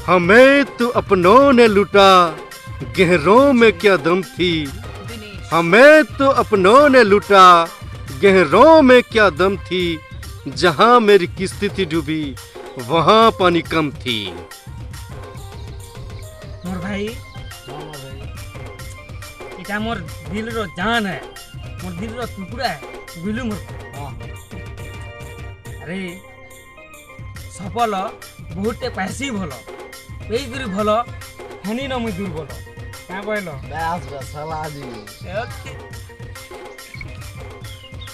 हमें तो अपनों ने लूटा, गहरों में क्या दम थी। हमें तो अपनों ने लूटा, गहरों में क्या दम थी। जहां मेरी किस्ती थी डूबी, वहां पानी कम थी। मोर भाई इटा मोर दिल रो जान है, मोर दिल रो टुकड़ा है बिलू मोर। अरे सफल बहुते पैसी भलो पेइकरी भलो हनी न मुई दूर बोलो क्या कहलो। बस सलाह दी।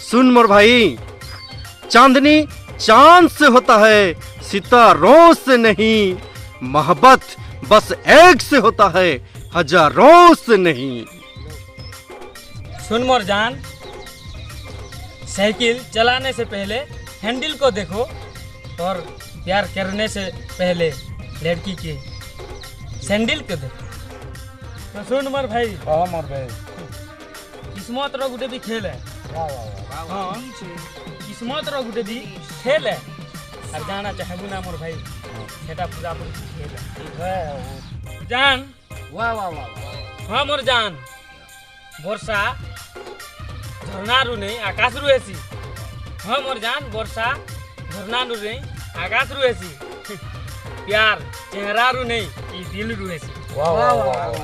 सुन मोर भाई, चांदनी चांद से होता है, सितारों से नहीं। मोहब्बत बस एक से होता है, हजारों से नहीं। सुन मोर जान, साइकिल चलाने से पहले हैंडल को देखो और प्यार करने से पहले लड़की के सैंडल को देखो। तो सुन मोर भाई, हाँ मोर भाई। किस्मत रो गुटे भी खेल है। वाह वाह वाह। हाँ किस्मत रो गुटे भी खेल है। और जाना चाहे ना मोर भाई, सेटा पूरा पूरी खेल है। ठीक है। जान वाह वाह वाह। हाँ मोर जान, वर्षा झरना रु नहीं आकाश रु ऐसी। हाँ मोर जान, वर्षा झरना रु नहीं आकाश रु ऐसी। प्यार चेहरा रु नहीं, ये दिल रु ऐसी। वाह वाह वाह।